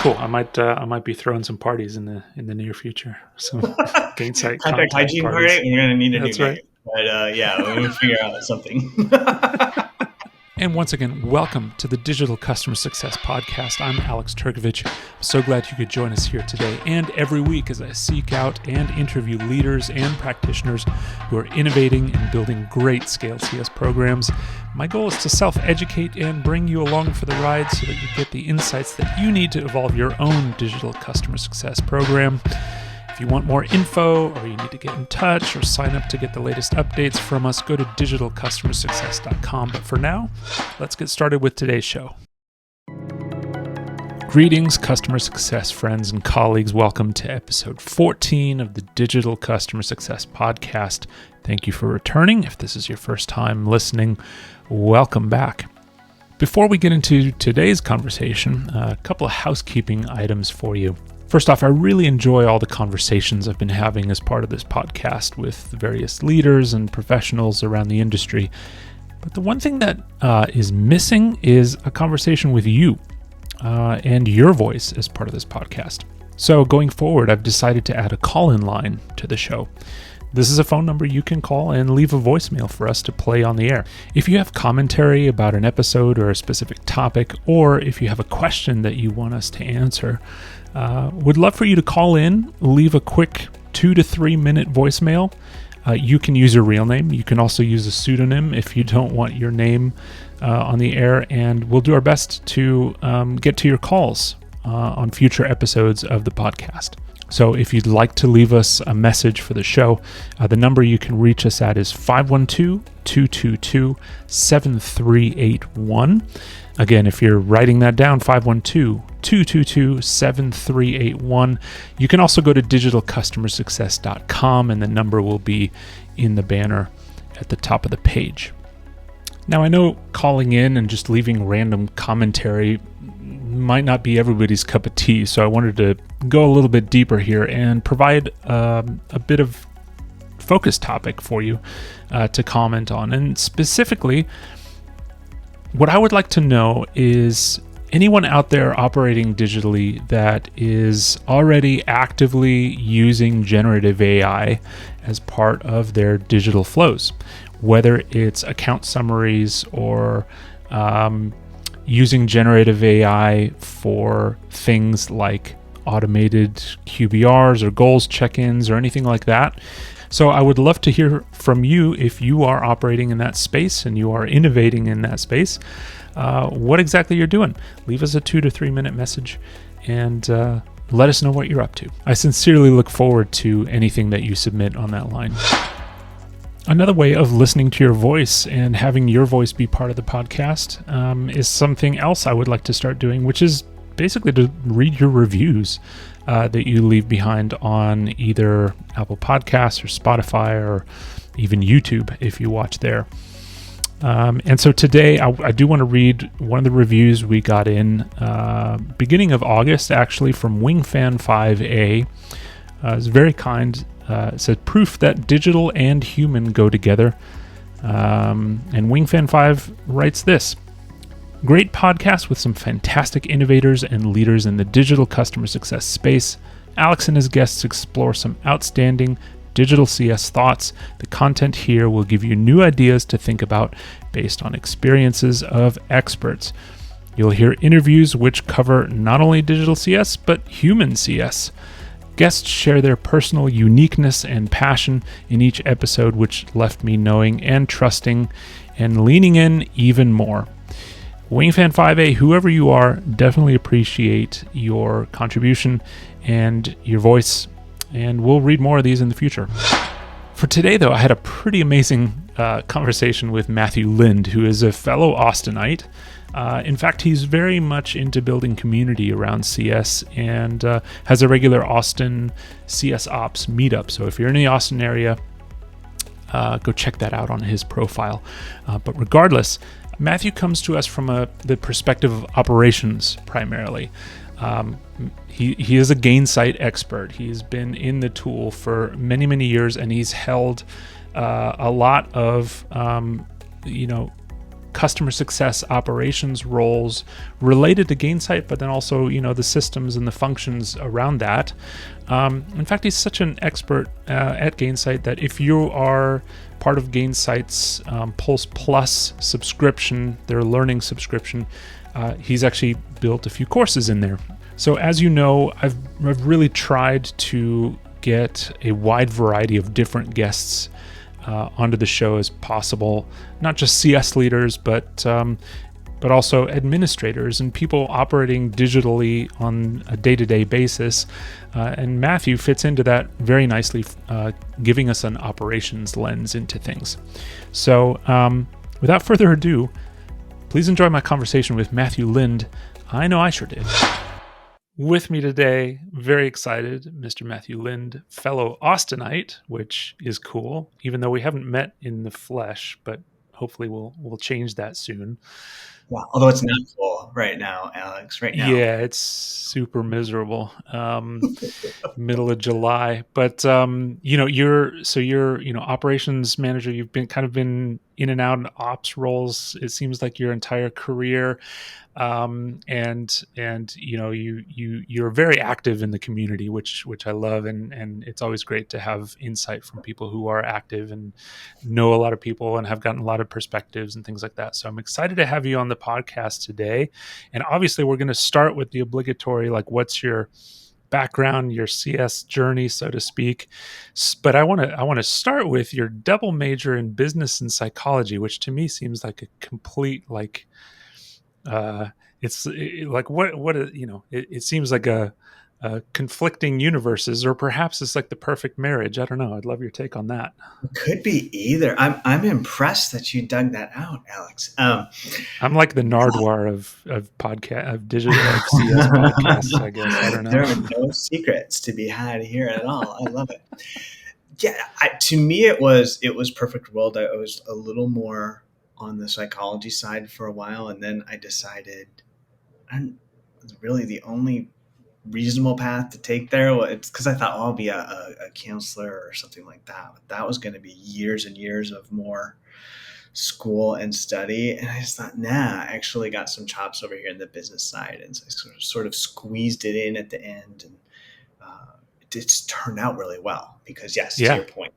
Cool. I might be throwing some parties in the near future. Some Gainsight Contact hygiene parties. party. We're gonna need a That's new right. name, but yeah, we're gonna figure out something. And once again, welcome to the Digital Customer Success Podcast. I'm Alex Turkovic. I'm so glad you could join us here today and every week as I seek out and interview leaders and practitioners who are innovating and building great scale CS programs. My goal is to self-educate and bring you along for the ride so that you get the insights that you need to evolve your own digital customer success program. If you want more info or you need to get in touch or sign up to get the latest updates from us, go to digitalcustomersuccess.com. But for now, let's get started with today's show. Greetings, customer success friends and colleagues. Welcome to episode 14 of the Digital Customer Success Podcast. Thank you for returning. If this is your first time listening, welcome back. Before we get into today's conversation, a couple of housekeeping items for you. First off, I really enjoy all the conversations I've been having as part of this podcast with various leaders and professionals around the industry. But the one thing that is missing is a conversation with you and your voice as part of this podcast. So going forward, I've decided to add a call-in line to the show. This is a phone number you can call and leave a voicemail for us to play on the air. If you have commentary about an episode or a specific topic, or if you have a question that you want us to answer, would love for you to call in, leave a quick 2 to 3 minute voicemail. You can use your real name. You can also use a pseudonym if you don't want your name on the air, and we'll do our best to get to your calls on future episodes of the podcast. So if you'd like to leave us a message for the show, the number you can reach us at is 512-222-7381. Again, if you're writing that down, 512-222-7381. You can also go to digitalcustomersuccess.com, and the number will be in the banner at the top of the page. Now, I know calling in and just leaving random commentary might not be everybody's cup of tea, so I wanted to go a little bit deeper here and provide a bit of focus topic for you to comment on. And specifically, what I would like to know is anyone out there operating digitally that is already actively using generative AI as part of their digital flows, whether it's account summaries or using generative AI for things like automated QBRs or goals check-ins or anything like that. So I would love to hear from you if you are operating in that space and you are innovating in that space. What exactly you're doing. Leave us a 2 to 3 minute message and let us know what you're up to. I sincerely look forward to anything that you submit on that line. Another way of listening to your voice and having your voice be part of the podcast is something else I would like to start doing, which is basically to read your reviews that you leave behind on either Apple Podcasts or Spotify or even YouTube if you watch there. And so today I do want to read one of the reviews we got in beginning of August, actually, from WingFan5A. It's very kind. It says, proof that digital and human go together. And WingFan5 writes this. Great podcast with some fantastic innovators and leaders in the digital customer success space. Alex and his guests explore some outstanding digital CS thoughts. The content here will give you new ideas to think about based on experiences of experts. You'll hear interviews which cover not only digital CS, but human CS. Guests share their personal uniqueness and passion in each episode, which left me knowing and trusting and leaning in even more. WingFan5A, whoever you are, definitely appreciate your contribution and your voice, and we'll read more of these in the future. For today, though, I had a pretty amazing conversation with Matthew Lind, who is a fellow Austinite. In fact, he's very much into building community around CS and has a regular Austin CS Ops meetup. So if you're in the Austin area, go check that out on his profile. But regardless, Matthew comes to us from the perspective of operations primarily. He is a Gainsight expert. He's been in the tool for many, many years, and he's held a lot of customer success operations roles related to Gainsight, but then also, the systems and the functions around that. In fact, he's such an expert at Gainsight that if you are part of Gainsight's Pulse Plus subscription, their learning subscription, he's actually built a few courses in there. So as you know, I've really tried to get a wide variety of different guests onto the show as possible, not just CS leaders, but also administrators and people operating digitally on a day-to-day basis. And Matthew fits into that very nicely, giving us an operations lens into things. So without further ado, please enjoy my conversation with Matthew Lind. I know I sure did. With me today, very excited, Mr. Matthew Lind, fellow Austinite, which is cool, even though we haven't met in the flesh, but hopefully we'll change that soon. Wow. Although it's not cool right now, Alex, right now. Yeah, it's super miserable. Middle of July, but you're operations manager. You've been in and out in ops roles. It seems like your entire career. And you're very active in the community, which I love, and it's always great to have insight from people who are active and know a lot of people and have gotten a lot of perspectives and things like that. So I'm excited to have you on the podcast today. And obviously we're going to start with the obligatory, like, what's your background, your CS journey, so to speak. But I want to start with your double major in business and psychology, which to me seems like a complete, like, it seems like a conflicting universes, or perhaps it's like the perfect marriage. I don't know. I'd love your take on that. It could be either. I'm impressed that you dug that out, Alex. I'm like the Nardwar of podcast, of digital, of CS podcasts, I guess. I don't know. There are no secrets to be had here at all. I love it. Yeah, to me it was perfect world. I was a little more on the psychology side for a while, and then I decided really the only reasonable path to take there. It's because I thought, I'll be a counselor or something like that. But that was going to be years and years of more school and study. And I just thought, I actually got some chops over here in the business side. And so I sort of squeezed it in at the end. And it's turned out really well because, yes, to your point,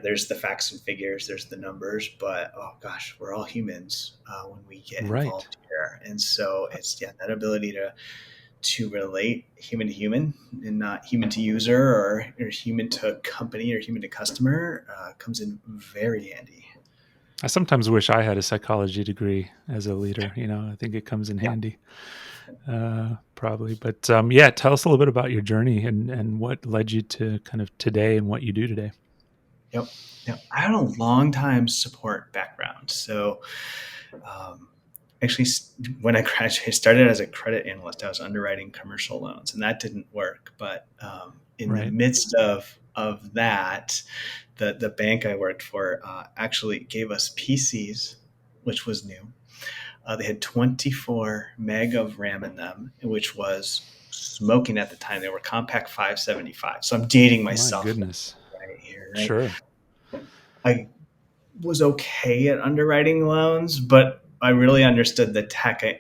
there's the facts and figures, there's the numbers, but oh gosh, we're all humans when we get involved here. And so it's that ability to relate human to human and not human to user or human to company or human to customer comes in very handy. I sometimes wish I had a psychology degree as a leader. I think it comes in handy. Probably. But tell us a little bit about your journey and what led you to kind of today and what you do today. Yep. I had a long time support background. So actually, when I graduated, I started as a credit analyst. I was underwriting commercial loans, and that didn't work. But in the midst of that, the bank I worked for actually gave us PCs, which was new. They had 24 meg of RAM in them, which was smoking at the time. They were Compact 575. So I'm dating myself. My goodness. Right here, right? Sure. I was okay at underwriting loans, but I really understood the tech. I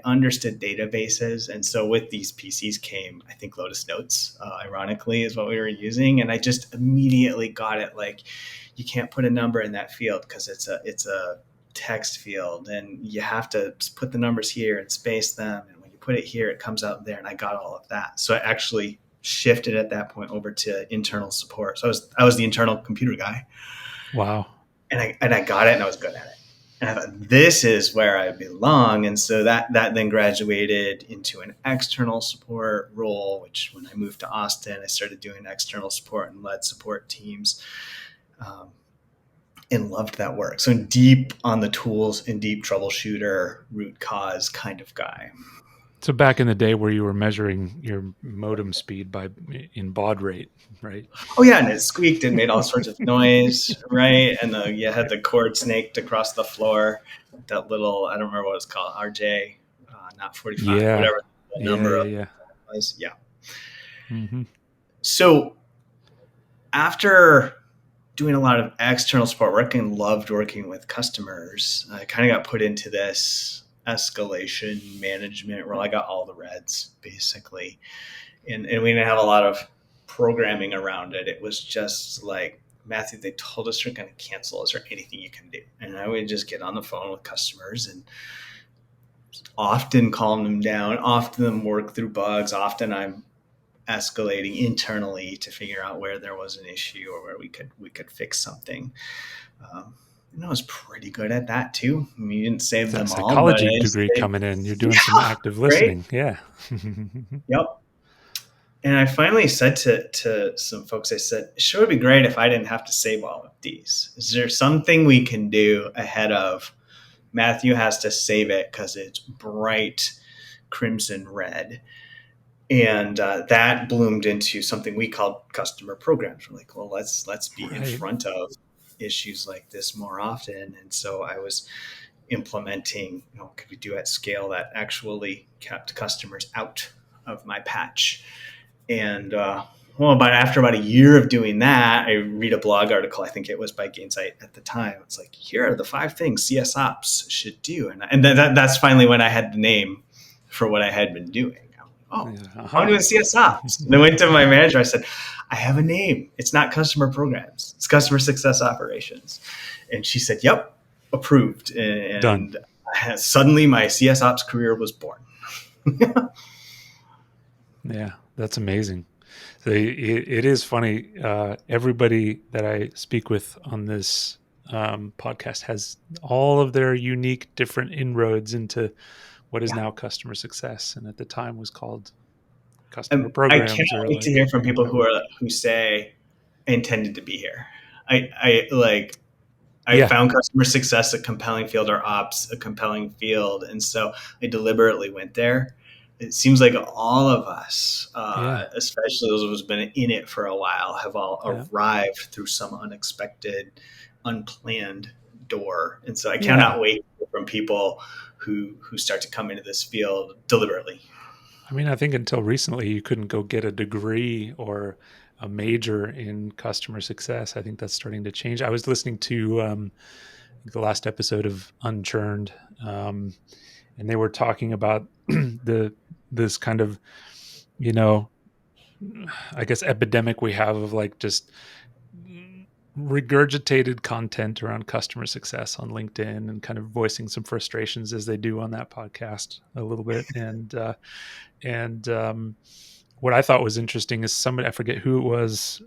understood databases. And so with these PCs came, I think, Lotus Notes, ironically, is what we were using. And I just immediately got it. Like, you can't put a number in that field because it's a text field, and you have to put the numbers here and space them. And when you put it here, it comes out there. And I got all of that. So I actually shifted at that point over to internal support. So I was the internal computer guy. Wow. And I got it, and I was good at it. And I thought, this is where I belong. And so that then graduated into an external support role, which when I moved to Austin, I started doing external support and led support teams. And loved that work. So deep on the tools and deep troubleshooter, root cause kind of guy. So back in the day where you were measuring your modem speed in baud rate, right? Oh yeah, and it squeaked and made all sorts of noise, right? And you had the cord snaked across the floor. That little, I don't remember what it's called, RJ, not 45, whatever the number was. Yeah. Mm-hmm. So after doing a lot of external support work and loved working with customers. I kind of got put into this escalation management role. I got all the reds basically. And we didn't have a lot of programming around it. It was just like, Matthew, they told us they're going to cancel. Is there anything you can do? And I would just get on the phone with customers and often calm them down, often work through bugs. Often I'm escalating internally to figure out where there was an issue or where we could fix something. And I was pretty good at that too. I mean, you didn't save That them all, but psychology degree coming in. You're doing some active listening. right? Yeah. Yep. And I finally said to some folks, I said, it sure would be great if I didn't have to save all of these. Is there something we can do ahead of Matthew has to save it because it's bright crimson red? And that bloomed into something we called customer programs. We're like, well, let's be in front of issues like this more often. And so I was implementing, could we do at scale that actually kept customers out of my patch? And after about a year of doing that, I read a blog article. I think it was by Gainsight at the time. It's like, here are the 5 things CS ops should do, and that's finally when I had the name for what I had been doing. I'm doing CS ops. And I went to my manager. I said, I have a name. It's not customer programs. It's customer success operations. And she said, yep, approved. And done. Suddenly my CS ops career was born. Yeah, that's amazing. So it is funny. Everybody that I speak with on this podcast has all of their unique, different inroads into what is now customer success, and at the time was called customer programs. I can't wait to hear from people who say intended to be here. I found customer success a compelling field, or ops a compelling field, and so I deliberately went there. It seems like all of us, especially those of us who've been in it for a while, have all arrived through some unexpected, unplanned door. And so I cannot wait from people who start to come into this field deliberately. I mean, I think until recently, you couldn't go get a degree or a major in customer success. I think that's starting to change. I was listening to the last episode of Unchurned, and they were talking about this kind of, I guess, epidemic we have of like just regurgitated content around customer success on LinkedIn, and kind of voicing some frustrations as they do on that podcast a little bit. And what I thought was interesting is somebody, I forget who it was,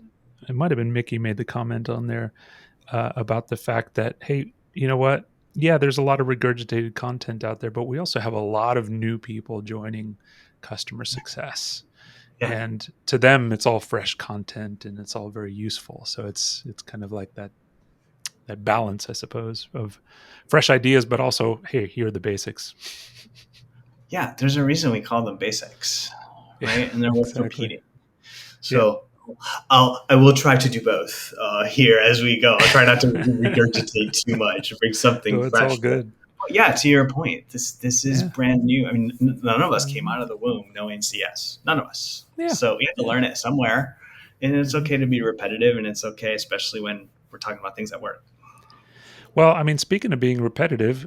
it might have been Mickey, made the comment on there about the fact that, hey, you know what? Yeah, there's a lot of regurgitated content out there, but we also have a lot of new people joining customer success. Yeah. And to them, it's all fresh content and it's all very useful. So it's kind of like that balance, I suppose, of fresh ideas, but also, hey, here are the basics. Yeah, there's a reason we call them basics, right? And they're worth repeating. So I will try to do both here as we go. I'll try not to regurgitate too much, bring something fresh. It's all good. Yeah, to your point, this is brand new. I mean, none of us came out of the womb knowing CS. None of us. Yeah. So we had to learn it somewhere. And it's okay to be repetitive, and it's okay, especially when we're talking about things that work. Well, I mean, speaking of being repetitive,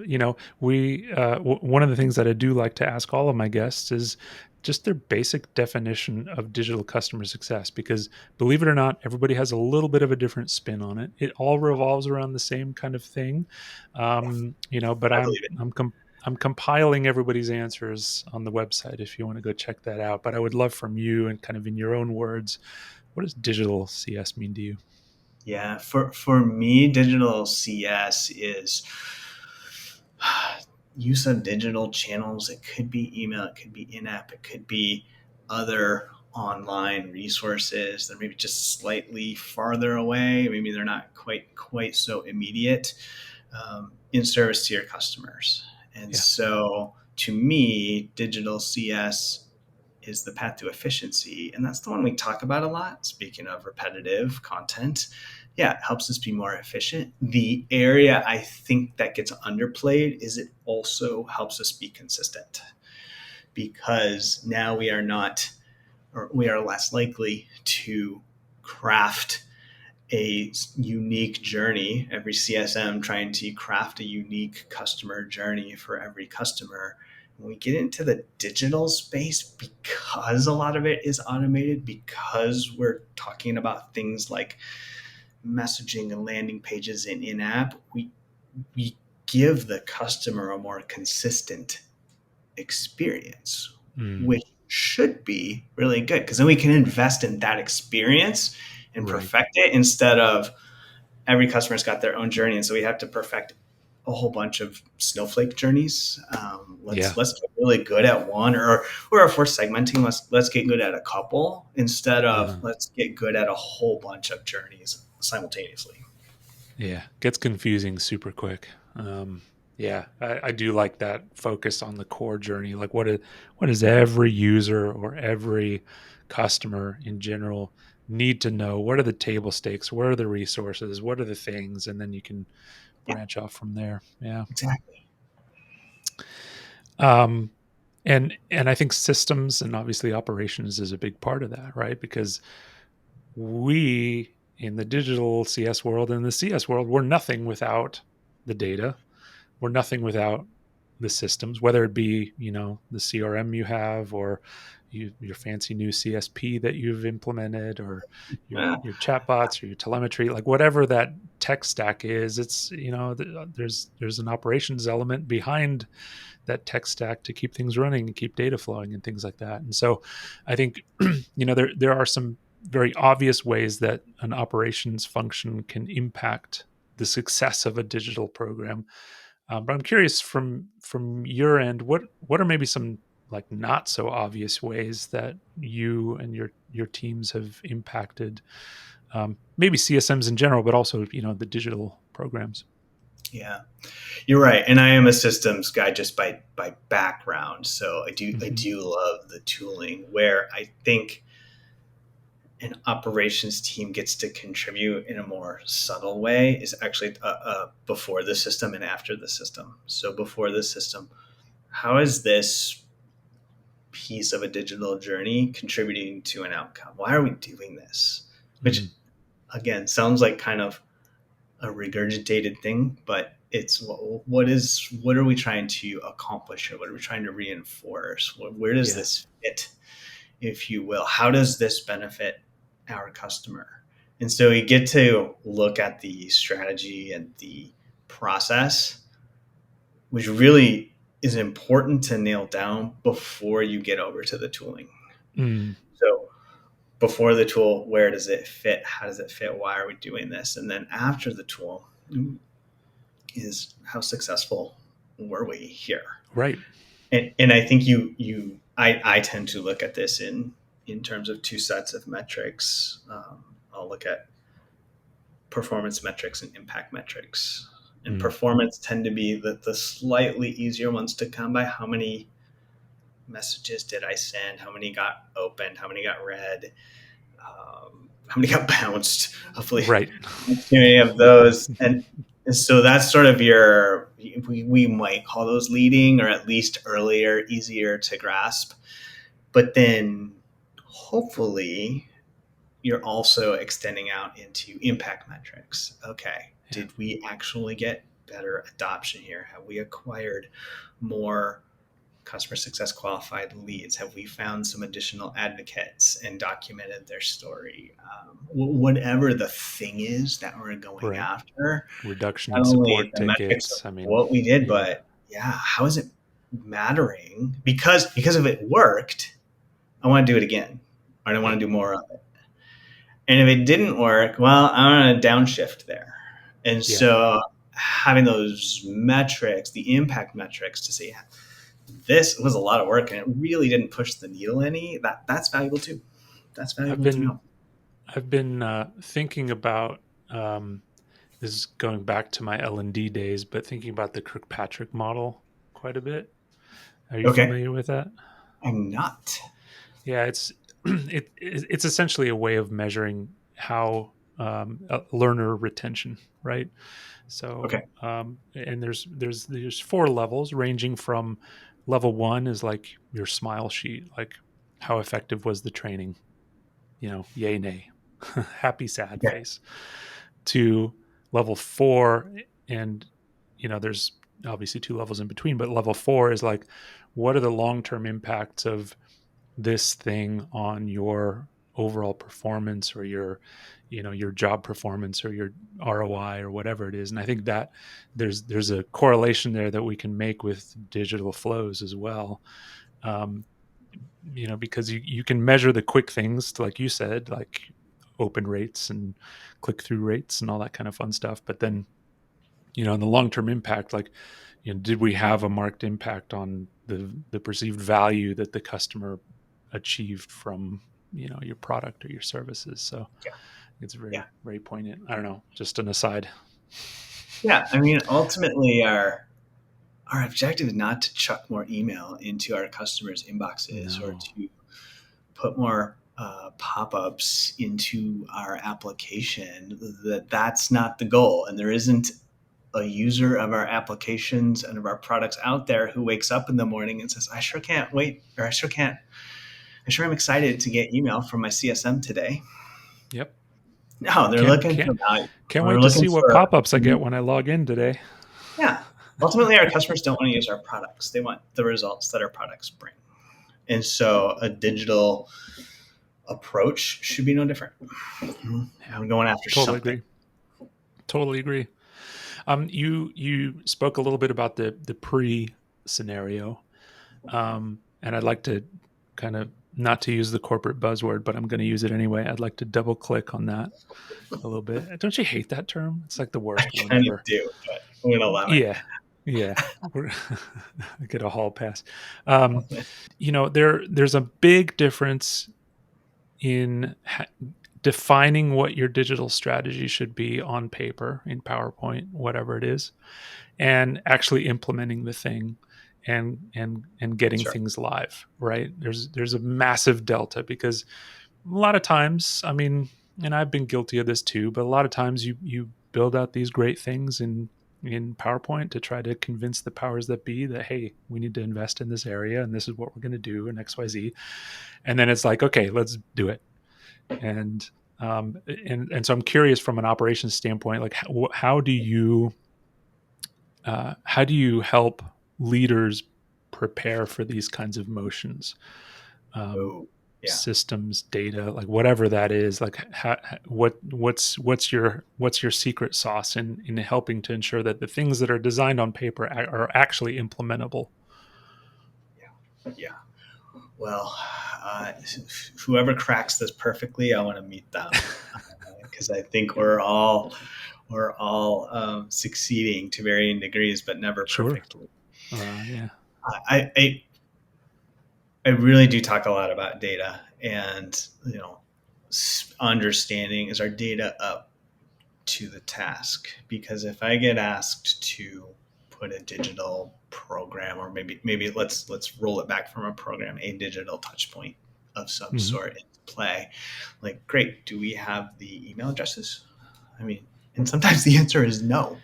we one of the things that I do like to ask all of my guests is just their basic definition of digital customer success, because believe it or not, everybody has a little bit of a different spin on it. It all revolves around the same kind of thing, but I'm compiling everybody's answers on the website if you want to go check that out. But I would love from you, and kind of in your own words, what does digital CS mean to you? Yeah, for me, digital CS is use of digital channels. It could be email, it could be in-app, it could be other online resources that maybe just slightly farther away. Maybe they're not quite so immediate, in service to your customers. And so to me, digital CS is the path to efficiency. And that's the one we talk about a lot. Speaking of repetitive content, it helps us be more efficient. The area I think that gets underplayed is it also helps us be consistent, because now we are less likely to craft a unique journey, every CSM trying to craft a unique customer journey for every customer. When we get into the digital space, because a lot of it is automated, because we're talking about things like messaging and landing pages and in-app, we give the customer a more consistent experience, Mm, which should be really good because then we can invest in that experience and right. perfect it instead of every customer's got their own journey, and so we have to perfect a whole bunch of snowflake journeys. Yeah. Let's get really good at one, or if we're segmenting, let's get good at a couple instead of Uh-huh. let's get good at a whole bunch of journeys simultaneously. Yeah. Gets confusing super quick. Yeah, I do like that focus on the core journey. Like what does every user or every customer in general need to know? What are the table stakes? What are the resources? What are the things? And then you can Yeah, branch off from there. Yeah. exactly. Um, and I think systems and obviously operations is a big part of that, right? Because we in the digital CS world and the CS world, we're nothing without the data. We're nothing without the systems, whether it be, the CRM you have or your fancy new CSP that you've implemented or Yeah, your chatbots or your telemetry, like whatever that tech stack is, it's, there's an operations element behind that tech stack to keep things running and keep data flowing and things like that. And so I think, there are some very obvious ways that an operations function can impact the success of a digital program. But I'm curious from your end, what are maybe some like not so obvious ways that you and your teams have impacted maybe CSMs in general, but also the digital programs. yeah. You're right, and I am a systems guy just by background. So I Hmm. do love the tooling. Where I think an operations team gets to contribute in a more subtle way is actually before the system and after the system. So before the system, how is this piece of a digital journey contributing to an outcome? Why are we doing this? Which Hmm. again sounds like kind of a regurgitated thing, but it's what are we trying to accomplish here? What are we trying to reinforce? Where does Yeah. this fit, if you will? How does this benefit our customer? And so you get to look at the strategy and the process, which really is important to nail down before you get over to the tooling. Mm. So before the tool, where does it fit? How does it fit? Why are we doing this? And then after the tool, is how successful were we here? Right. And I think I tend to look at this in terms of two sets of metrics. I'll look at performance metrics and impact metrics. And Mm. performance tend to be the slightly easier ones to come by. How many messages did I send? How many got opened? How many got read? How many got bounced? Hopefully, Right. too many of those. And so that's sort of we might call those leading, or at least earlier, easier to grasp. But then hopefully you're also extending out into impact metrics. Okay, Yeah. did we actually get better adoption here? Have we acquired more customer success qualified leads? Have we found some additional advocates and documented their story? Whatever the thing is that we're going Right. after, Reduction in not only support the metrics of tickets. I mean, what we did, yeah. but yeah, how is it mattering? Because if it worked, I want to do it again, or I want Yeah. to do more of it. And if it didn't work, well, I'm going to downshift there. And Yeah. so having those metrics, the impact metrics to see this was a lot of work and it really didn't push the needle any, that's valuable too. That's I've valuable to been know. I've been thinking about this is going back to my L&D days, but thinking about the Kirkpatrick model quite a bit. Are you Okay. familiar with that? I'm not. Yeah, it's it's essentially a way of measuring how learner retention, right? So, Okay. and there's four levels ranging from level one is like your smile sheet, like how effective was the training, yay nay. happy, sad Okay. face, to level 4. And, there's obviously 2 levels in between, but level 4 is like, what are the long-term impacts of this thing on your overall performance, or your job performance, or your ROI, or whatever it is. And I think that there's a correlation there that we can make with digital flows as well. um, because you can measure the quick things, like you said, like open rates and click through rates and all that kind of fun stuff. But then, in the long term impact, like, did we have a marked impact on the perceived value that the customer achieved from, your product or your services? So Yeah. it's very, Yeah. very poignant. I don't know, just an aside. Yeah. I mean, ultimately, our objective is not to chuck more email into our customers' inboxes or No. to put more pop-ups into our application. That's not the goal, and there isn't a user of our applications and of our products out there who wakes up in the morning and says, "I sure can't wait," or I sure am excited to get email from my CSM today." Yep. No, they're Can't looking can't for value. can't We're wait to looking see what for pop-ups I get when I log in today. yeah. Ultimately, our customers don't want to use our products; they want the results that our products bring. And so a digital approach should be no different. Yeah, We're going after totally something. agree. Totally agree. You spoke a little bit about the pre scenario, and I'd like to kind of, not to use the corporate buzzword, but I'm going to use it anyway. I'd like to double click on that a little bit. Don't you hate that term? It's like the I worst one kind of ever. do, but I'm going to allow it. Yeah, yeah. I get a hall pass. Um, there's a big difference in defining what your digital strategy should be on paper, in PowerPoint, whatever it is, and actually implementing the thing, and getting Sure. things live. Right? There's a massive delta, because a lot of times, I mean, and I've been guilty of this too, but a lot of times you build out these great things in PowerPoint to try to convince the powers that be that, hey, we need to invest in this area, and this is what we're going to do, and XYZ. And then it's like, okay, let's do it. And so I'm curious, from an operations standpoint, like, how do you help leaders prepare for these kinds of motions? Um, Oh, yeah. Systems, data, like whatever that is, like, what's your secret sauce in helping to ensure that the things that are designed on paper are actually implementable? Yeah. Well, whoever cracks this perfectly, I want to meet them because I think we're all succeeding to varying degrees, but never Sure. perfectly. Yeah. I, I I really do talk a lot about data and understanding, is our data up to the task? Because if I get asked to put a digital program, or maybe let's roll it back from a program, a digital touch point of some Hmm. sort into play, like, great, do we have the email addresses? I mean, and sometimes the answer is no.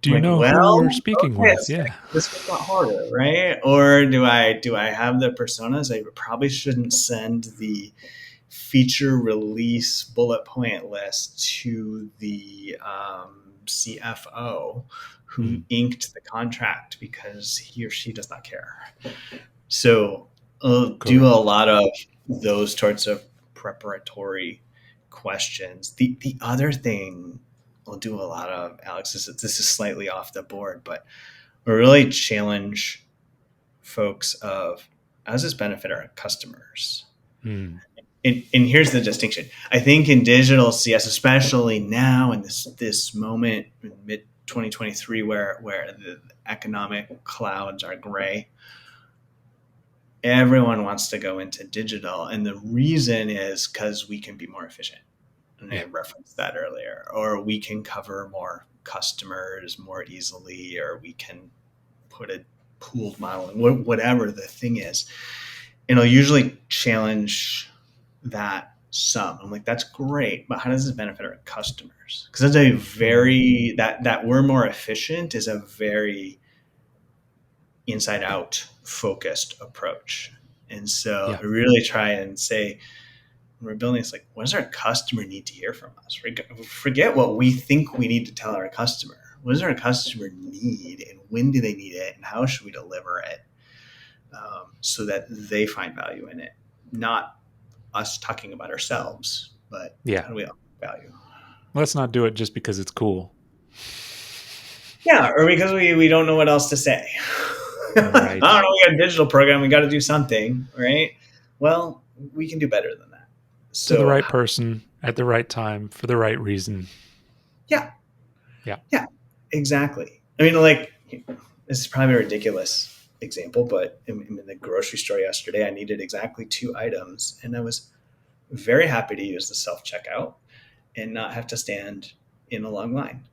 Do I'm you like, know who we're well, speaking okay, with? Yeah. this just got harder, right? Or do I have the personas? I probably shouldn't send the feature release bullet point list to the CFO who Mm. inked the contract because he or she does not care. So I'll do a Correct. lot of those sorts of preparatory questions. The other thing I'll do a lot of, Alex, this is slightly off the board, but we really challenge folks of, how does this benefit our customers? Mm. And here's the distinction. I think in digital CS, especially now in this moment in mid 2023, where the economic clouds are gray, everyone wants to go into digital, and the reason is because we can be more efficient. And I Yeah. referenced that earlier, or we can cover more customers more easily, or we can put a pooled model in, whatever the thing is. And I'll usually challenge that some. I'm like, that's great, but how does this benefit our customers? Because that's a Mm. very that we're more efficient is a very inside out focused approach. And so Yeah. I really try and say, when we're building, it's like, what does our customer need to hear from us? Forget what we think we need to tell our customer. What does our customer need, and when do they need it, and how should we deliver it, so that they find value in it? Not us talking about ourselves, but how do we all value? Let's not do it just because it's cool. Yeah, or because we don't know what else to say. Right. I don't know, we got a digital program, we got to do something, right? Well, we can do better than that. So, to the right person at the right time for the right reason. Yeah, exactly. I mean, like, this is probably a ridiculous example, but in the grocery store yesterday, I needed exactly 2 items, and I was very happy to use the self-checkout and not have to stand in a long line.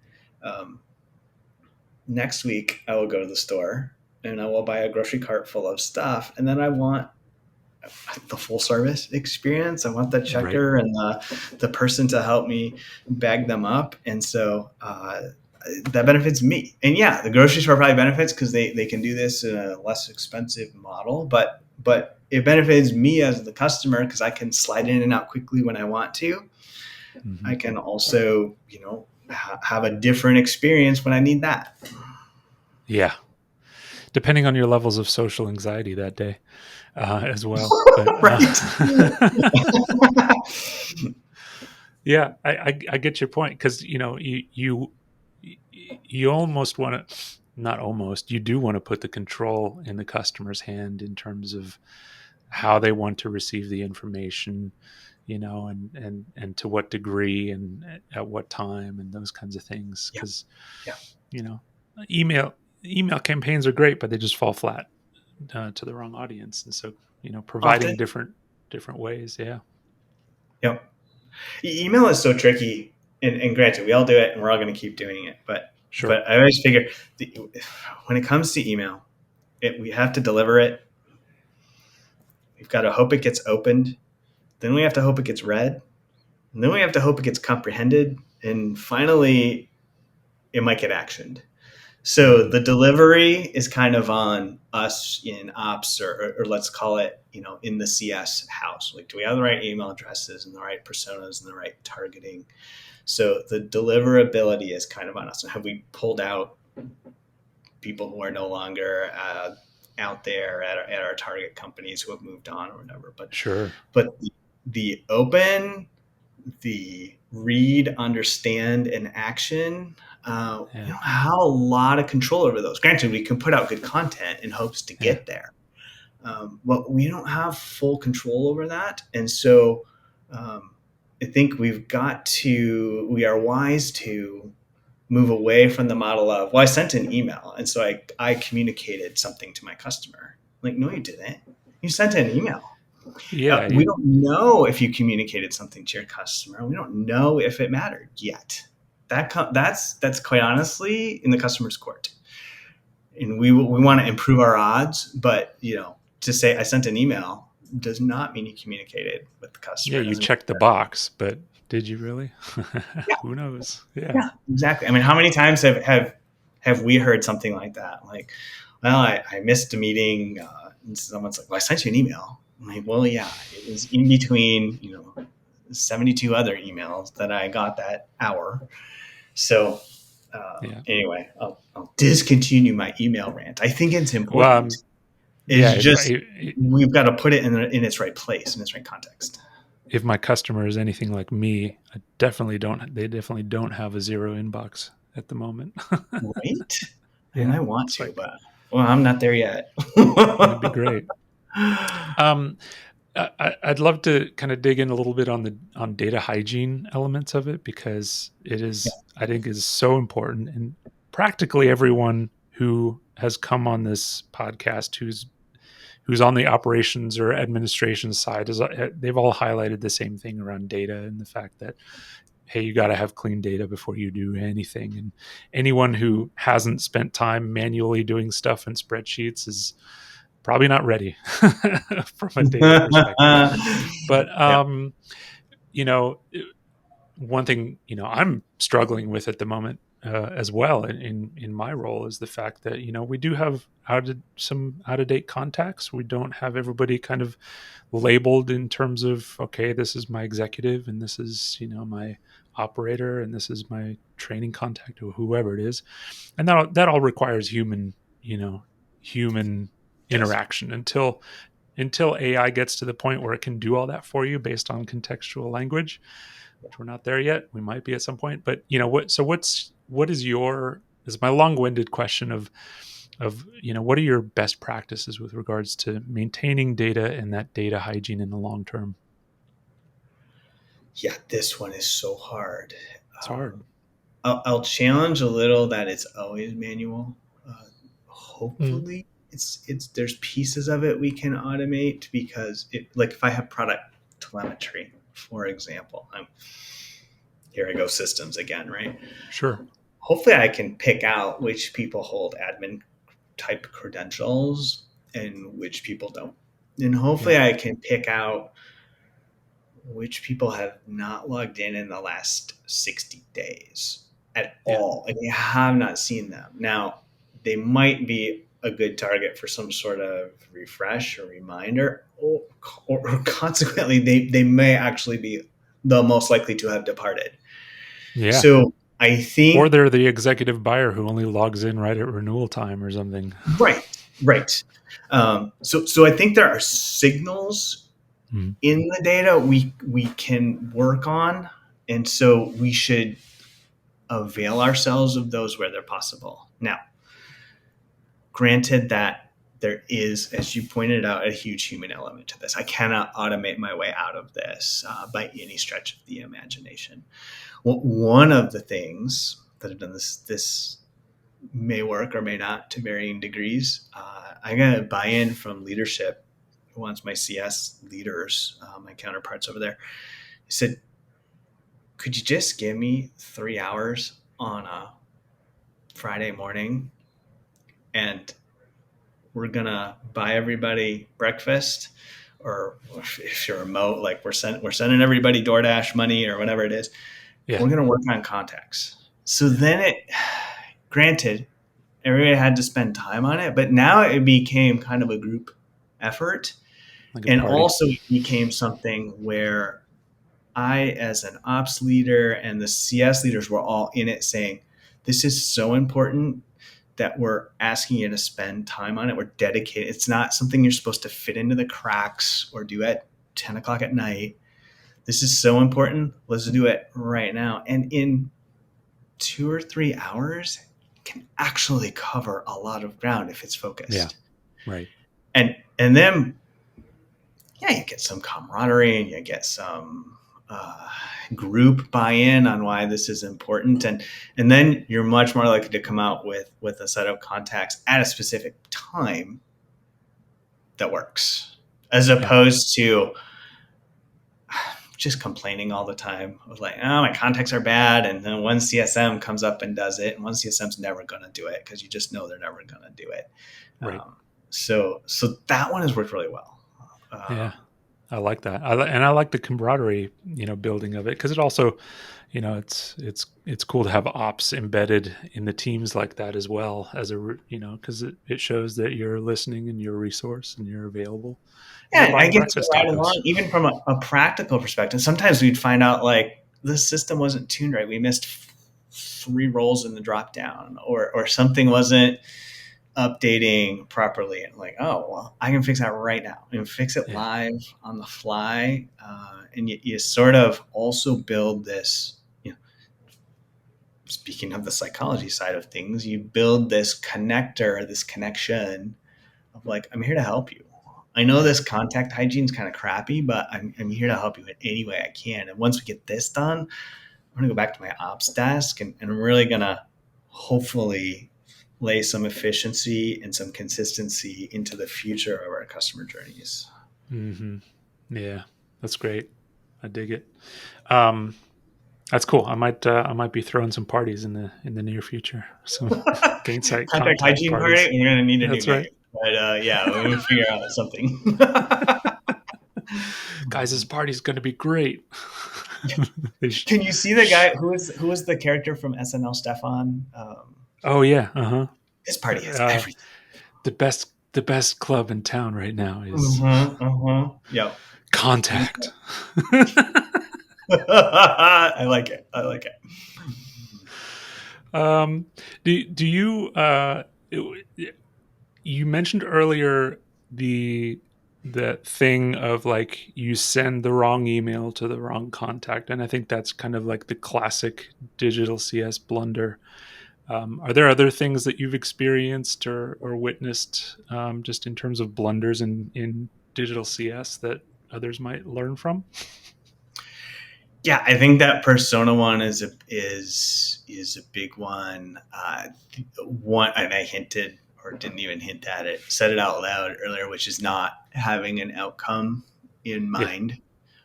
Next week, I will go to the store and I will buy a grocery cart full of stuff, and then I want the full service experience. I want the checker and the person to help me bag them up. And so that benefits me. And yeah, the grocery store probably benefits because they can do this in a less expensive model, but it benefits me as the customer because I can slide in and out quickly when I want to. Mm-hmm. I can also, have a different experience when I need that. Yeah. Depending on your levels of social anxiety that day. As well. But, yeah, I get your point, because you almost want to, not almost, you do want to put the control in the customer's hand in terms of how they want to receive the information, and to what degree and at what time and those kinds of things. Because email campaigns are great, but they just fall flat to the wrong audience. And so, providing often different ways. Yeah. Yep. Email is so tricky, and granted, we all do it and we're all going to keep doing it, but sure. But I always figure when it comes to email, we have to deliver it. We've got to hope it gets opened. Then we have to hope it gets read. And then we have to hope it gets comprehended. And finally, it might get actioned. So the delivery is kind of on us in ops, or let's call it, in the CS house. Like, do we have the right email addresses and the right personas and the right targeting? So the deliverability is kind of on us. Have we pulled out people who are no longer out there at our target companies who have moved on or whatever? But sure. But the open, the read, understand, and action. We don't have a lot of control over those. Granted, we can put out good content in hopes to get there, but we don't have full control over that. And so I think we are wise to move away from the model of, well, I sent an email, and so I communicated something to my customer. Like, no, you didn't. You sent an email. Yeah, we don't know if you communicated something to your customer. We don't know if it mattered yet. That's quite honestly in the customer's court, and we want to improve our odds. But to say I sent an email does not mean you communicated with the customer. Yeah, you checked the box, but did you really? Who knows? Yeah, exactly. I mean, how many times have we heard something like that? Like, well, I missed a meeting, and someone's like, well, I sent you an email. I'm like, well, yeah, it was in between 72 other emails that I got that hour. So anyway, I'll discontinue my email rant. I think it's important. We've got to put it in its right place, in its right context. If my customer is anything like me, they definitely don't have a zero inbox at the moment. Right? And I want to, but I'm not there yet. That'd be great. I'd love to kind of dig in a little bit on data hygiene elements of it, because it is, I think, is so important. And practically everyone who has come on this podcast who's on the operations or administration side they've all highlighted the same thing around data, and the fact that, hey, you got to have clean data before you do anything. And anyone who hasn't spent time manually doing stuff in spreadsheets is probably not ready from a data perspective. But, one thing, I'm struggling with at the moment as well in my role is the fact that we do have some out of date contacts. We don't have everybody kind of labeled in terms of, okay, this is my executive and this is my operator and this is my training contact or whoever it is, and that all requires human Yes. interaction until AI gets to the point where it can do all that for you based on contextual language, which we're not there yet. We might be at some point, but what is my long-winded question of what are your best practices with regards to maintaining data and that data hygiene in the long term? Yeah, this one is so hard. It's hard. I'll challenge a little that it's always manual. Mm. Hopefully, it's there's pieces of it we can automate because like if I have product telemetry, for example, here I go systems again, right? Sure. Hopefully, I can pick out which people hold admin type credentials and which people don't, and Yeah. hopefully, I can pick out which people have not logged in the last 60 days at Yeah. all, and you have not seen them. Now, they might be a good target for some sort of refresh or reminder, or consequently, they may actually be the most likely to have departed. Yeah. So I Or think, they're the executive buyer who only logs in right at renewal time or something. right, right. So I think there are signals Mm. in the data we can work on, and so we should avail ourselves of those where they're possible. Now, granted that there is, as you pointed out, a huge human element to this. I cannot automate my way out of this by any stretch of the imagination. Well, one of the things that have done this may work or may not to varying degrees. I got a buy-in from leadership who wants my CS leaders, my counterparts over there. He said, could you just give me 3 hours on a Friday morning and we're gonna buy everybody breakfast, or if you're remote, like we're sending everybody DoorDash money or whatever it is. Yeah. We're gonna work on contacts. So then granted, everybody had to spend time on it, but now it became kind of a group effort, Like a and party. also it became something where I, as an ops leader, and the CS leaders were all in it saying, this is so important that we're asking you to spend time on it. We're dedicated. It's not something you're supposed to fit into the cracks or do at 10 o'clock at night. This is so important. Let's do it right now. And in 2 or 3 hours, it can actually cover a lot of ground if it's Yeah. focused. Right. And then, yeah, you get some camaraderie and you get some group buy-in on why this is important, and then you're much more likely to come out with a set of contacts at a specific time that works, as Yeah. opposed to just complaining all the time of like, oh, my contacts are bad, and then one CSM comes up and does it, and one CSM's never going to do it because you just know they're never going to do it. Right. So that one has worked really well. Yeah. I like that. And I like the camaraderie, building of it, because it also, it's cool to have ops embedded in the teams like that as well as because it shows that you're listening and you're a resource and you're available and you're Yeah, I buying get to breakfast ride tacos. along, even from a practical perspective. Sometimes we'd find out like the system wasn't tuned right. We missed 3 roles in the drop down, or something wasn't updating properly. And like, oh, well, I can fix that right now. And fix it Yeah. live on the fly. And you sort of also build this, speaking of the psychology side of things, you build this connector, this connection of like, I'm here to help you. I know this contact hygiene is kind of crappy, but I'm here to help you in any way I can. And once we get this done, I'm going to go back to my ops desk, and I'm really going to hopefully lay some efficiency and some consistency into the future of our customer journeys. Hmm. Yeah. That's great. I dig it. Um, that's cool. I might be throwing some parties in the near future. Some Gainsight Contact contact hygiene parties. part, we're going to need a new That's right. name. But yeah, we'll figure out something. Guys, this party's going to be great. Can you see the guy who was the character from SNL, Stefan? Oh yeah, uh-huh. This party has everything. The best club in town right now is Yep. Contact. I like it. I like it. Do you you mentioned earlier the thing of like you send the wrong email to the wrong contact, and I think that's kind of like the classic digital CS blunder. Are there other things that you've experienced or witnessed, just in terms of blunders in digital CS that others might learn from? Yeah, I think that persona one is a big one. One, and I hinted or didn't even hint at it, said it out loud earlier, which is not having an outcome in mind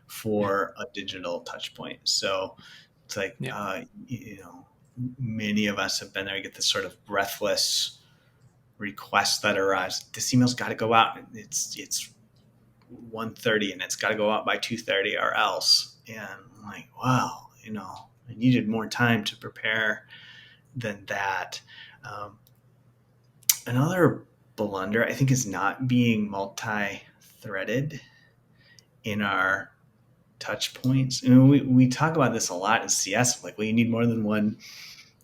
for a digital touch point. So it's like, many of us have been there. You get this sort of breathless request that arrives. This email's got to go out. It's 1:30 and it's got to go out by 2:30 or else. And I'm like, wow, I needed more time to prepare than that. Another blunder, I think, is not being multi-threaded in our touch points. We talk about this a lot in CS. Like, well, you need more than one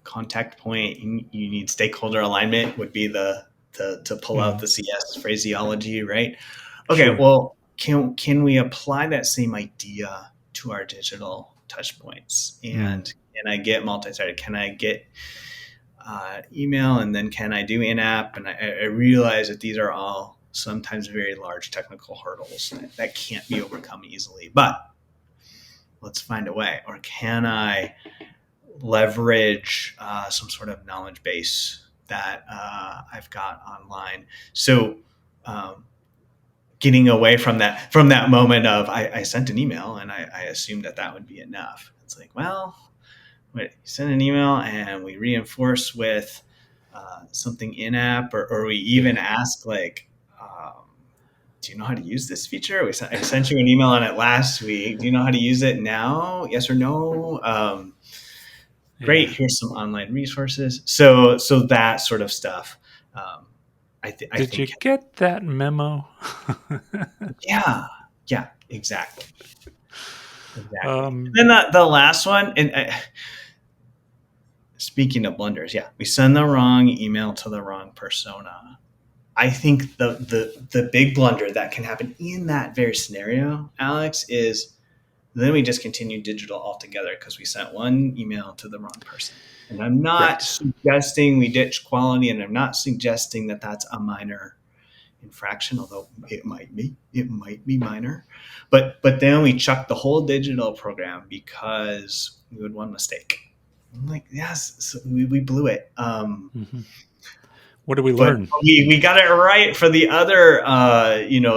contact point. You need stakeholder alignment would be to pull out the CS phraseology, right? Okay, sure. Well, can we apply that same idea to our digital touch points? And can I get multi-threaded? Can I get email, and then can I do in-app? And I realize that these are all sometimes very large technical hurdles that can't be overcome easily. But let's find a way. Or can I leverage some sort of knowledge base that I've got online? So getting away from that moment of I sent an email and I assumed that would be enough. It's like, well, wait, you send an email and we reinforce with something in-app, or we even ask like, do you know how to use this feature? I sent you an email on it last week. Do you know how to use it now? Yes or no? Great. Here's some online resources. So that sort of stuff. Did you get that memo? Yeah, exactly. And then the last one, and speaking of blunders, we send the wrong email to the wrong persona. I think the big blunder that can happen in that very scenario, Alex, is then we discontinue digital altogether because we sent one email to the wrong person. And I'm not suggesting we ditch quality, and I'm not suggesting that that's a minor infraction, although it might be minor. But then we chuck the whole digital program because we had one mistake. I'm like, yes, so we blew it. What did we learn? We got it right for the other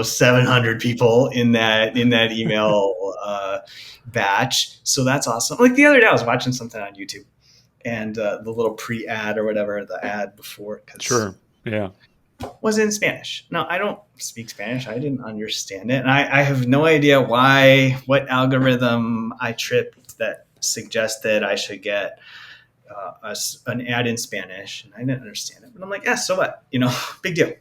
700 people in that email batch. So that's awesome. Like the other day I was watching something on YouTube, and the little pre-ad or whatever, the ad before, was in Spanish. Now, I don't speak Spanish. I didn't understand it. And I have no idea what algorithm I tripped that suggested I should get an ad in Spanish. And I didn't understand it. But I'm like, so what? Big deal.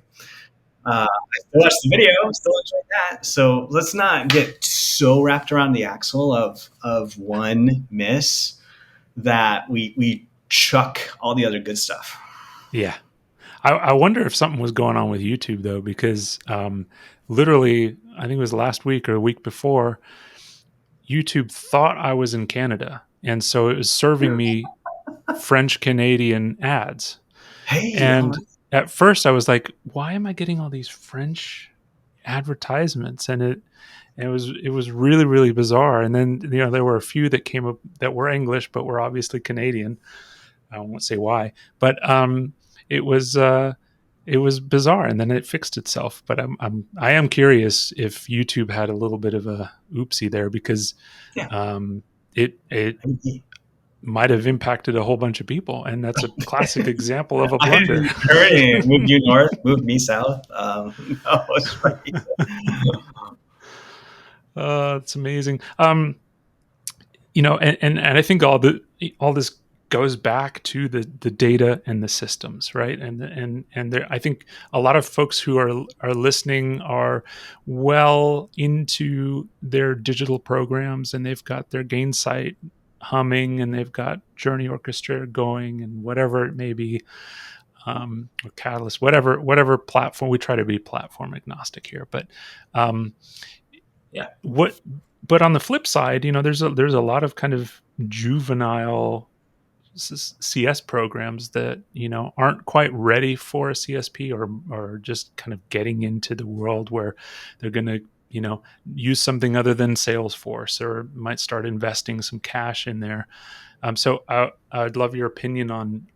I still watched the video, still enjoyed that. So let's not get so wrapped around the axle of one miss that we chuck all the other good stuff. Yeah. I wonder if something was going on with YouTube, though, because literally, I think it was last week or a week before, YouTube thought I was in Canada. And so it was serving me French-Canadian ads. And at first I was like, why am I getting all these French advertisements? And it was really, really bizarre. And then, there were a few that came up that were English, but were obviously Canadian. I won't say why, but it was bizarre, and then it fixed itself. But I am curious if YouTube had a little bit of a oopsie there, because it might have impacted a whole bunch of people, and that's a classic example of a blunder. Move you north, move me south. No, it's right. It's amazing. And I think all this goes back to the data and the systems, right? And there, I think a lot of folks who are listening are well into their digital programs, and they've got their Gainsight humming, and they've got Journey Orchestrator going, and whatever it may be, or Catalyst, whatever platform. We try to be platform agnostic here, but um, Yeah. what but on the flip side, there's a lot of kind of juvenile CS programs that aren't quite ready for a CSP, or just kind of getting into the world where they're going to use something other than Salesforce, or might start investing some cash in there. So I'd love your opinion on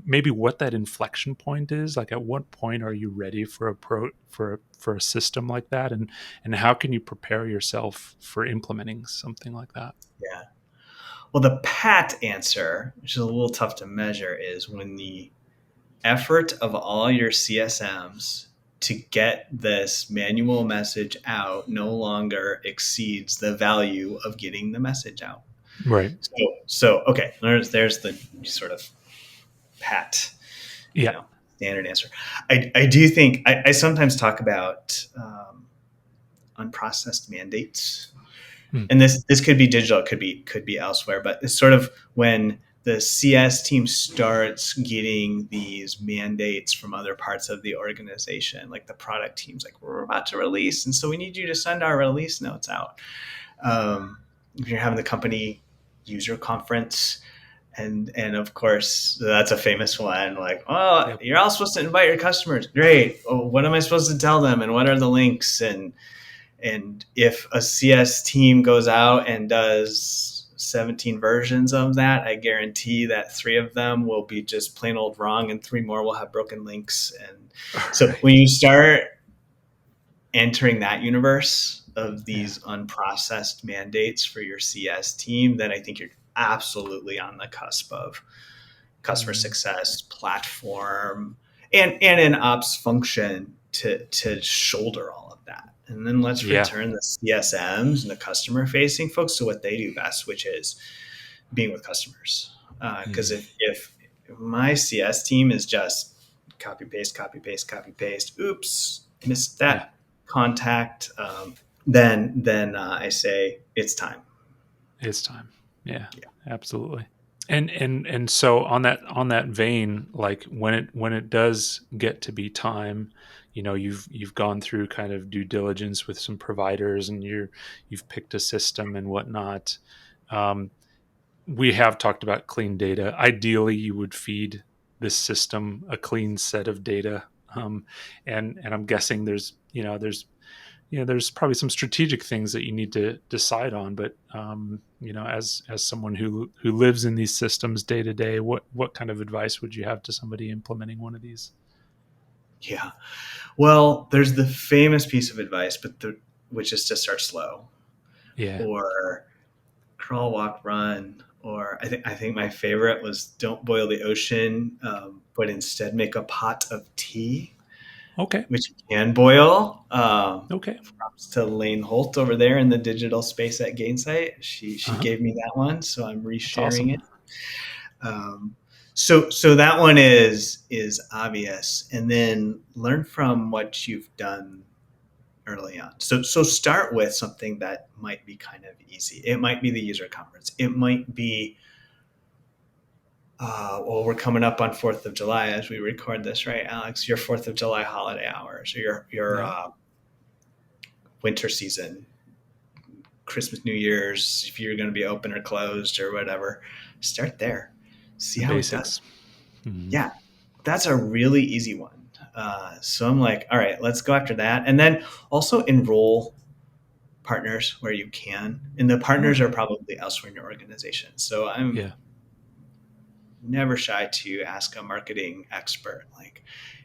maybe what that inflection point is. Like, at what point are you ready for for a system like that, and how can you prepare yourself for implementing something like that? Yeah. Well, the pat answer, which is a little tough to measure, is when the effort of all your CSMs to get this manual message out no longer exceeds the value of getting the message out. Right. So okay, there's the sort of pat, Yeah. standard answer. I do think I sometimes talk about unprocessed mandates, Hmm. and this could be digital, it could be elsewhere, but it's sort of when the CS team starts getting these mandates from other parts of the organization, like the product teams, like, we're about to release, and so we need you to send our release notes out. If you're having the company user conference, and of course that's a famous one, like, oh, Yep. you're all supposed to invite your customers, great, oh, what am I supposed to tell them, and what are the links, and if a CS team goes out and does 17 versions of that, I guarantee that 3 of them will be just plain old wrong, and 3 more will have broken links. And so Right. when you start entering that universe of Yeah. these unprocessed mandates for your CS team, then I think you're absolutely on the cusp of customer Mm. success platform and an ops function to shoulder all of that. And then let's Yeah. return the CSMs and the customer facing folks to what they do best, which is being with customers. Because Mm. if my CS team is just copy paste, copy paste, copy paste, oops, missed Yeah. that contact, then I say it's time. It's time. Yeah. Yeah. Absolutely. And so on that vein, like, when it does get to be time, you've gone through kind of due diligence with some providers, and you've picked a system and whatnot. Um, we have talked about clean data. Ideally, you would feed this system a clean set of data, and I'm guessing there's probably some strategic things that you need to decide on. But as someone who lives in these systems day to day, what kind of advice would you have to somebody implementing one of these? Yeah. Well, there's the famous piece of advice, which is to start slow, Yeah. or crawl, walk, run, or I think my favorite was don't boil the ocean, but instead make a pot of tea, Okay. which you can boil. Okay. Props to Lane Holt over there in the digital space at Gainsight. She Uh-huh. gave me that one, so I'm That's resharing awesome. it. Um, so that one is obvious, and then learn from what you've done early on. So start with something that might be kind of easy. It might be the user conference. It might be well, we're coming up on 4th of July as we record this, right, Alex? Your 4th of July holiday hours, or your Yeah. winter season, Christmas, New Year's, if you're going to be open or closed or whatever. Start there. See The how it does. basics. Mhm. Yeah, that's a really easy one. So I'm like, all right, let's go after that. And then also enroll partners where you can. And the partners are Okay. probably elsewhere in your organization. So I'm Yeah. never shy to ask a marketing expert, like,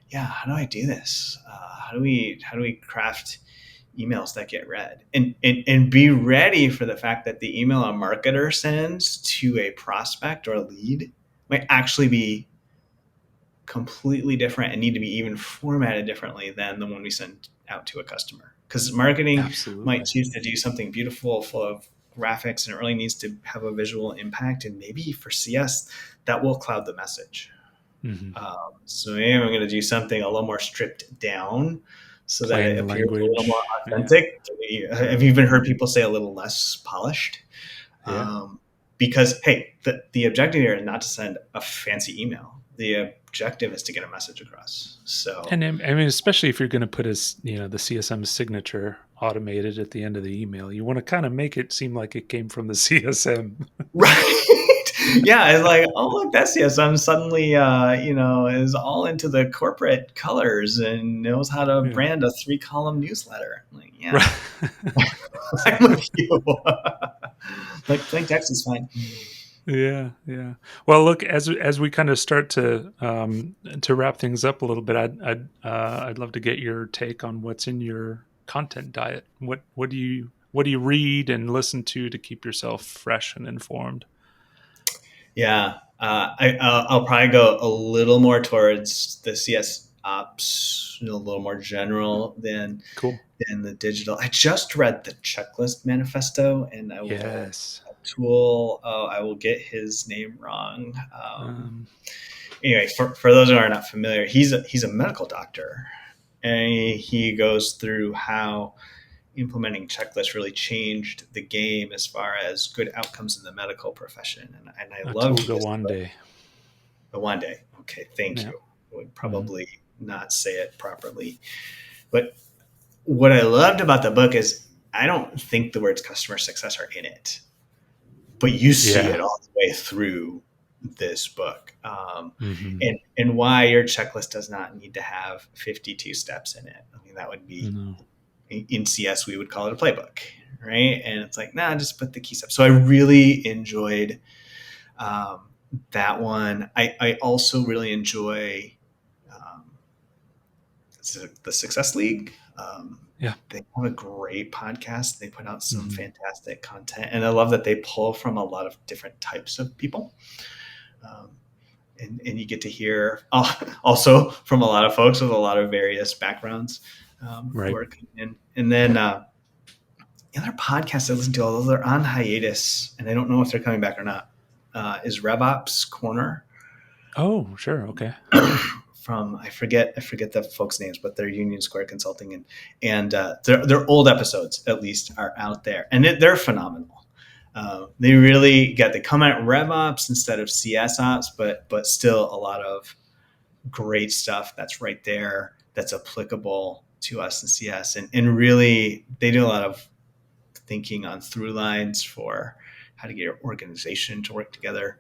yeah, how do I do this? How do we craft emails that get read? And be ready for the fact that the email a marketer sends to a prospect or a lead might actually be completely different and need to be even formatted differently than the one we send out to a customer. Because marketing might Absolutely. choose to do something beautiful, full of graphics and it really needs to have a visual impact. And maybe for CS, that will cloud the message. Mm-hmm. So maybe I'm going to do something a little more stripped down so that Plain it appears a little more language. Yeah. authentic. I've even heard people say a little less polished. Yeah. Because, hey, the objective here is not to send a fancy email. The objective is to get a message across. So, And I mean, especially if you're going to put the CSM signature automated at the end of the email, you want to kind of make it seem like it came from the CSM. right. Yeah. It's like, oh, look, that's CSM suddenly, is all into the corporate colors and knows how to Yeah. brand a 3-column newsletter. Like, yeah, Right. I'm with you. Like, plain text is fine. Yeah, yeah. Well, look, as we kind of start to wrap things up a little bit, I'd love to get your take on what's in your content diet. What do you read and listen to keep yourself fresh and informed? Yeah, I'll probably go a little more towards the CS ops, a little more general Cool. than the digital. I just read the checklist manifesto, and I will Yes. tool. Oh, I will get his name wrong. Um, Anyway, for those who are not familiar, he's a medical doctor, and he goes through how implementing checklists really changed the game as far as good outcomes in the medical profession. And I loved Atuga this one book. day. The one day. Okay, thank Yeah. you. I would Mm-hmm. probably not say it properly. But what I loved about the book is I don't think the words customer success are in it, but you see Yeah. it all the way through this book. Mm-hmm. And why your checklist does not need to have 52 steps in it. I mean, that would be No. in CS, we would call it a playbook, right? And it's like, nah, just put the key steps. So I really enjoyed that one. I also really enjoy um, the Success League. Yeah. They have a great podcast. They put out some Mm-hmm. fantastic content, and I love that they pull from a lot of different types of people. Um, and you get to hear also from a lot of folks with a lot of various backgrounds who Right. are coming in. And then the other podcasts I listen to, although they're on hiatus, and I don't know if they're coming back or not, is RevOps Corner. Oh, sure. Okay. From I forget the folks' names, but they're Union Square Consulting, and their old episodes at least are out there, and they're phenomenal. They really they come at RevOps instead of CS ops, but still a lot of great stuff that's right there that's applicable to us in CS, and really they do a lot of thinking on through lines for how to get your organization to work together.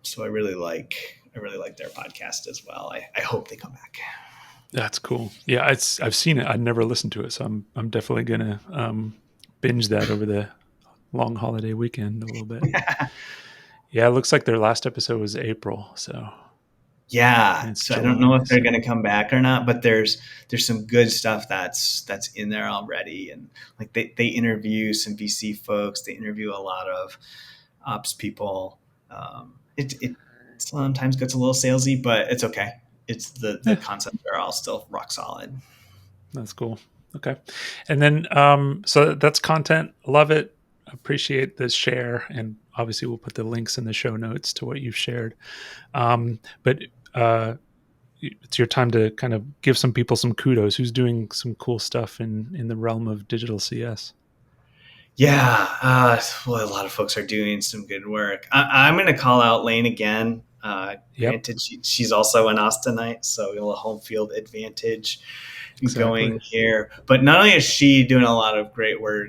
So I really like their podcast as well. I hope they come back. That's cool. Yeah, I've seen it. I'd never listened to it, so I'm definitely gonna binge that over the long holiday weekend a little bit. Yeah, it looks like their last episode was April, so Yeah, and it's so I don't know July. if they're So going to come back or not, but there's some good stuff that's in there already, and like they interview some VC folks, they interview a lot of ops people. It sometimes gets a little salesy, but it's okay. It's the yeah, concepts are all still rock solid. that's cool. Okay, and then so that's content. Love it. Appreciate the share, and obviously we'll put the links in the show notes to what you've shared. But it's your time to kind of give some people some kudos. Who's doing some cool stuff in the realm of digital CS? Yeah, well, a lot of folks are doing some good work. I'm going to call out Lane again. Yep, Granted, she's also an Austinite, so a little home field advantage exactly. going here. But not only is she doing a lot of great work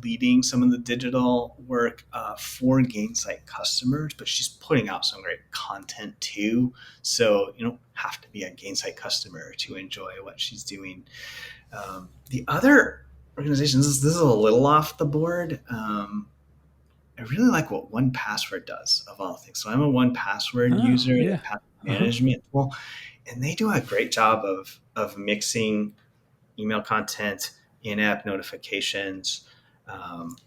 leading some of the digital work for Gainsight customers, but she's putting out some great content too. So you don't have to be a Gainsight customer to enjoy what she's doing. The other organizations, this is a little off the board. I really like what 1Password does of all things. So I'm a 1Password Oh user, the yeah. password Uh-huh. management tool, and they do a great job of mixing email content, in-app notifications. Um,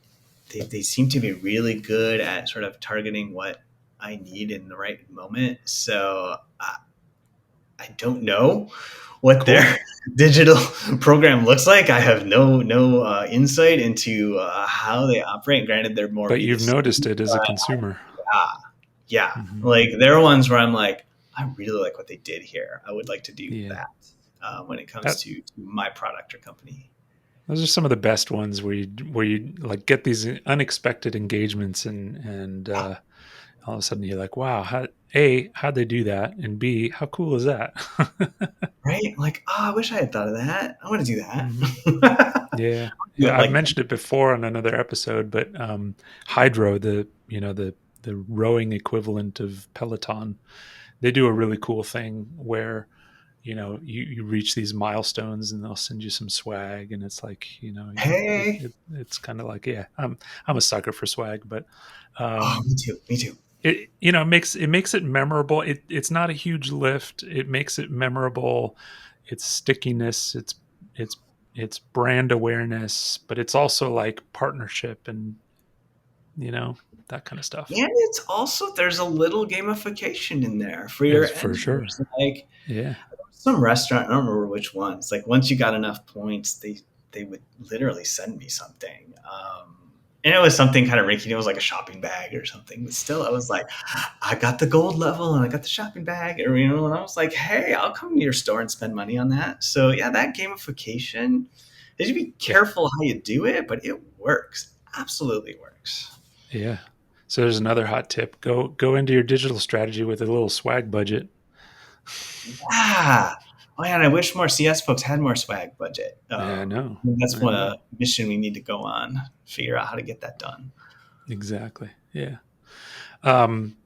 they seem to be really good at sort of targeting what I need in the right moment. So I don't know what Cool. their digital program looks like. I have no insight into how they operate. Granted, they're more But you've B2C, noticed it as a but consumer. yeah, Hmm. like there are ones where I'm like, I really like what they did here. I would like to do Yeah. that when it comes That, to my product or company. those are some of the best ones where you like get these unexpected engagements and all of a sudden you're like, wow, how'd they do that? And B, how cool is that? Right? Like, oh, I wish I had thought of that. I want to do Hmm. that. Yeah. Do Yeah. it I've like mentioned it before on another episode, but Hydro, the rowing equivalent of Peloton, they do a really cool thing where you reach these milestones and they'll send you some swag, and it's like hey. it's kind of like, yeah, I'm a sucker for swag, but Oh, um me too. Me too. it makes it memorable. It's not a huge lift. It makes it memorable. It's stickiness. It's brand awareness, but it's also like partnership and you know that kind of stuff. And it's also there's a little gamification in there for your As for end sure. users. Like Yeah. some restaurant, I don't remember which ones. Like once you got enough points, they would literally send me something. And it was something kind of rinky. It was like a shopping bag or something. But still, I was like, I got the gold level and I got the shopping bag. Or, and I was like, hey, I'll come to your store and spend money on that. So yeah, that gamification, you should be Yeah. careful how you do it, but it works. Absolutely works. Yeah. So there's another hot tip. Go into your digital strategy with a little swag budget. Yeah. Oh, yeah, and I wish more CS folks had more swag budget. Yeah, I know. That's I one know. mission we need to go on. Figure out how to get that done. Exactly. Yeah. Um,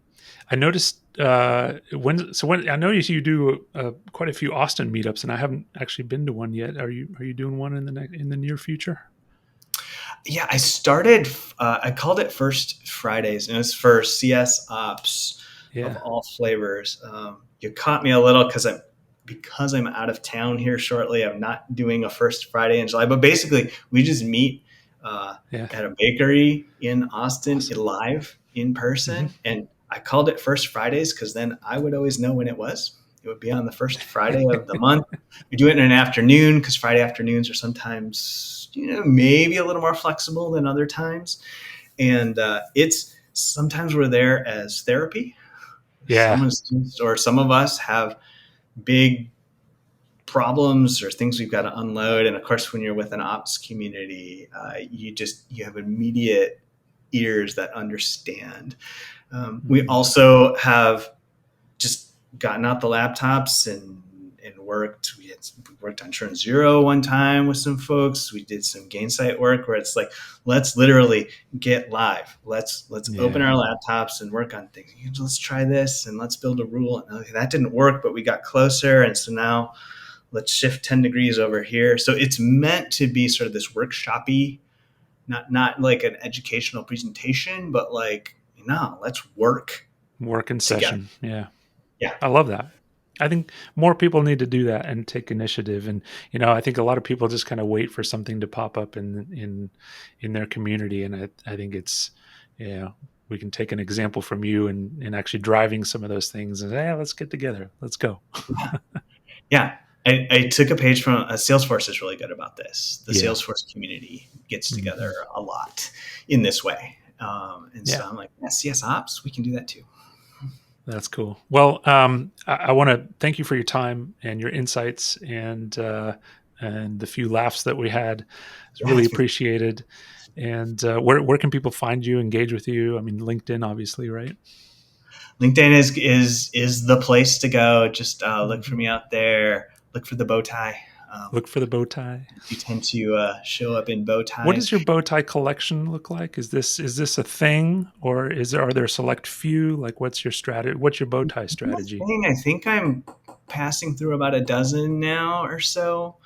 I noticed when I know you do quite a few Austin meetups, and I haven't actually been to one yet. Are you doing one in the near future? Yeah, I started. I called it First Fridays, and it's for CS ops of Yeah. all flavors. You caught me a little because I'm out of town here shortly. I'm not doing a First Friday in July, but basically we just meet Yeah. at a bakery in Austin Awesome. live in Hmm. person, and I called it First Fridays because then I would always know when it was. It would be on the first Friday of the month. We do it in an afternoon because Friday afternoons are sometimes, maybe a little more flexible than other times. And it's sometimes we're there as therapy. Yeah. Some of us have big problems or things we've got to unload. And of course, when you're with an ops community, you have immediate ears that understand. We Hmm. also have just gotten out the laptops and worked. We worked on Churn Zero one time with some folks. We did some Gainsight work where it's like, let's literally get live. Let's open Yeah. our laptops and work on things. Let's try this and let's build a rule. And okay, that didn't work, but we got closer. And so now let's shift 10 degrees over here. So it's meant to be sort of this workshopy, not like an educational presentation, but like, no, let's work Work in together. session. Yeah. Yeah. I love that. I think more people need to do that and take initiative. And I think a lot of people just kind of wait for something to pop up in their community. And I think it's we can take an example from you and actually driving some of those things and say, hey, let's get together, let's go. Yeah. I took a page from Salesforce is really good about this. The Yeah. Salesforce community gets together Hmm. a lot in this way. And Yeah. so I'm like, yeah, CS ops, we can do that too. That's cool. Well, I want to thank you for your time and your insights and the few laughs that we had. It's Yeah, really it's been appreciated. And where can people find you, engage with you? I mean, LinkedIn, obviously, right? LinkedIn is the place to go. Just look for Hmm. me out there. Look for the bow tie. Look for the bow tie. You tend to show up in bow What ties. does your bow tie collection look like? Is this a thing, or are there a select few? Like, what's your strategy? What's your bow tie strategy? I think I'm passing through about a dozen now or so.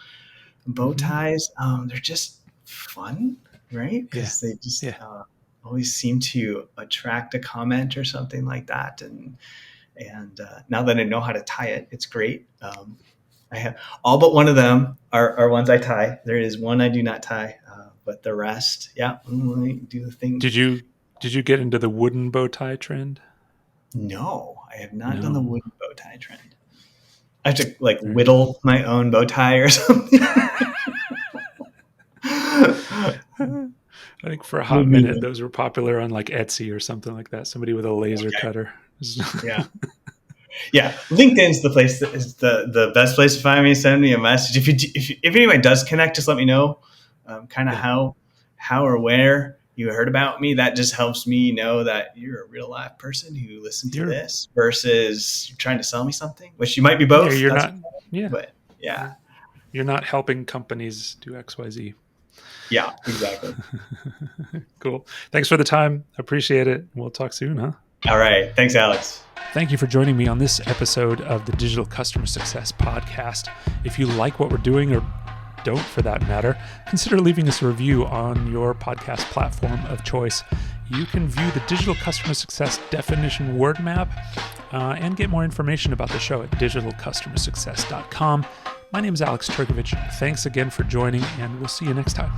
Bow Hmm. ties, they're just fun, right? Yeah, Because they just yeah, always seem to attract a comment or something like that. And now that I know how to tie it, it's great. I have all but one of them are ones I tie. There is one I do not tie, but the rest, yeah, I do the thing. Did you get into the wooden bow tie trend? No, I have not done the No. wooden bow tie trend. I have to like whittle my own bow tie or something. I think for a hot minute, those were popular on like Etsy or something like that. Somebody with a laser cutter. Yeah. Yeah. LinkedIn's the place that is the best place to find me. Send me a message. If anyone does connect, just let me know kind of how or where you heard about me. That just helps me know that you're a real live person who listened to this versus you're trying to sell me something, which you might be both. Yeah, you're not. Yeah. But yeah. You're not helping companies do XYZ. Yeah, exactly. Cool. Thanks for the time. Appreciate it. We'll talk soon, huh? All right. Thanks, Alex. Thank you for joining me on this episode of the Digital Customer Success Podcast. If you like what we're doing, or don't for that matter, consider leaving us a review on your podcast platform of choice. You can view the Digital Customer Success definition word map and get more information about the show at digitalcustomersuccess.com. My name is Alex Turkovic. Thanks again for joining, and we'll see you next time.